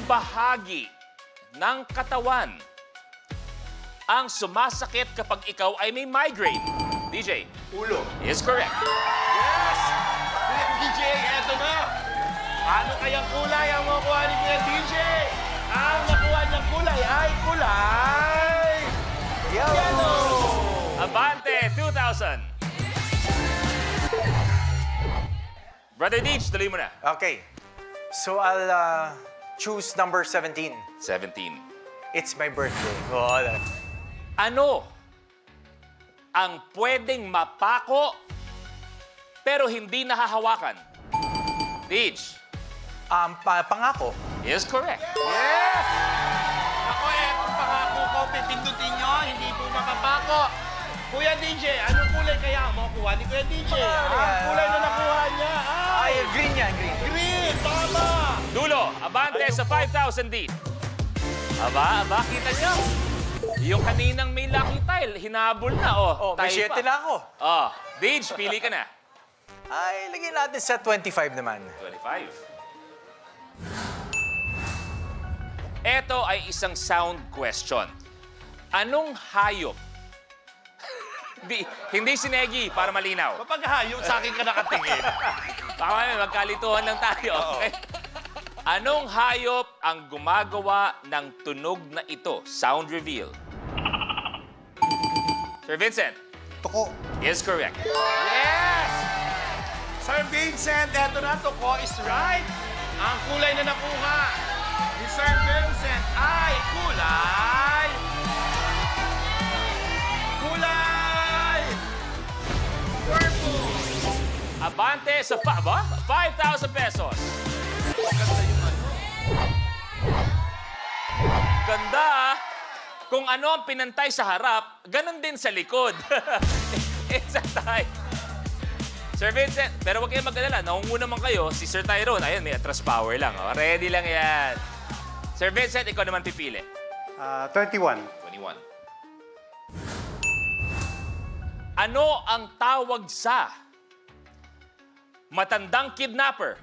bahagi ng katawan ang sumasakit kapag ikaw ay may migraine? DJ. Ulo. Is correct. Yes! DJ, eto na! Ano kayang kulay ang makuha ni Kuya DJ? Ang nakuha niyang kulay ay kulay... Yellow! Abante, 2,000. Brother Deej, tuloy mo na. Okay. So I'll choose number 17. 17. It's my birthday. Oh, Ano ang pwedeng mapako pero hindi nahahawakan? Deej. Pangako. Is correct. Yes! Ako, etong pangako ko, pipindutin nyo, hindi po makapako. Kuya DJ, anong kulay kaya ang makuha ni Kuya DJ? Ang kulay na nakuha niya ay... Green yan, green. Green! Tama! Dulo, abante sa 5,000 din. Aba, kita niyo? Yung kaninang may lucky tile, hinabol na, May tayo 7 na ako. Deej, pili ka na. Ay, lagyan natin sa 25 naman. 25. Ito ay isang sound question. Anong hayop? Hindi sinegi, para malinaw. Kapag hayop, sa akin ka nakatingin. Baka magkalituhan lang tayo. Okay? Anong hayop ang gumagawa ng tunog na ito? Sound reveal. Sir Vincent. Tuko. Is correct. Yes! Sir Vincent, eto na, tuko is right. Ang kulay na nakuha ni Sir Vincent ay kulay... purple. Abante sa 5,000 pesos. Maganda yung ano. Ganda, ah. Kung ano ang pinantay sa harap, ganun din sa likod. It's a tie. Sir Vincent, pero huwag kayong mag-alala. Naunguna man kayo, si Sir Tyrone. Ayun, may atras power lang. Oh. Ready lang yan. Sir Vincent, ikaw naman pipili. 21. 21. Ano ang tawag sa matandang kidnapper?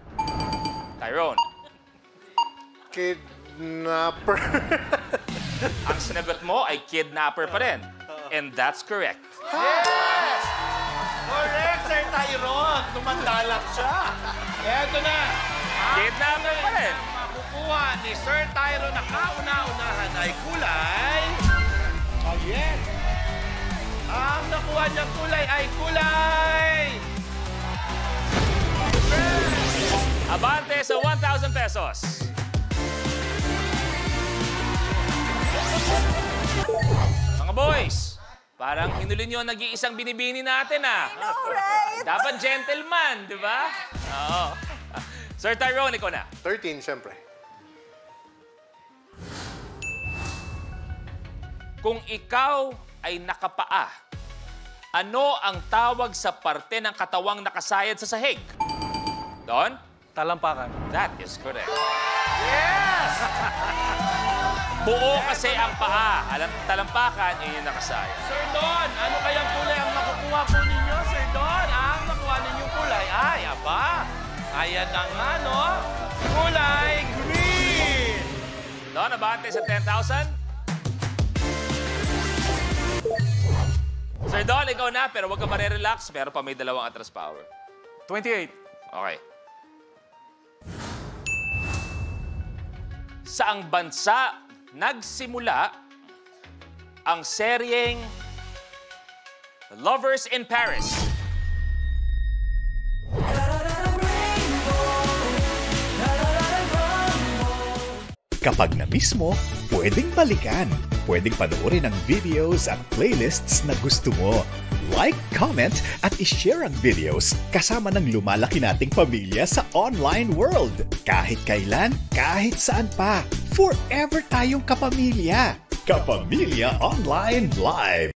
Tyrone. Kidnapper. Ang sinagot mo ay kidnapper pa rin. And that's correct. Yes! Correct, Sir Tyrone. Tumanda lang siya. Eto na. Kidnapper pa rin. Ang makukuha ni Sir Tyrone na kauna-unahan ay kulay... Oh, yes. Ang nakuha niyang kulay ay kulay... Abante sa 1,000 pesos. Mga boys, parang hinuli nyo nag-iisang binibini natin, ah. I know, right? Dapat gentleman, di ba? Oo. Sir Tyrone, ikaw na. 13, siyempre. Kung ikaw ay nakapaa, ano ang tawag sa parte ng katawang nakasayad sa sahig? Don? Talampakan. That is correct. Yes! Buo kasi ang paa. Alam, talampakan, yun yung nakasayad. Sir Don, ano kayang kulay ang makukuha po ninyo, Sir Don? Ang nakuha ninyong kulay ay, aba, ayan na nga, no? Kulay green! Don, abante sa 10,000? Sir Don, ikaw na, pero huwag ka marerelax. Meron pa may dalawang atras power. 28. Okay. Saang bansa nagsimula ang seryeng Lovers in Paris? Kapag na-miss mo, pwedeng balikan. Pwedeng panoorin ang videos at playlists na gusto mo. Like, comment, at ishare ang videos kasama ng lumalaki nating pamilya sa online world. Kahit kailan, kahit saan pa. Forever tayong kapamilya. Kapamilya Online Live.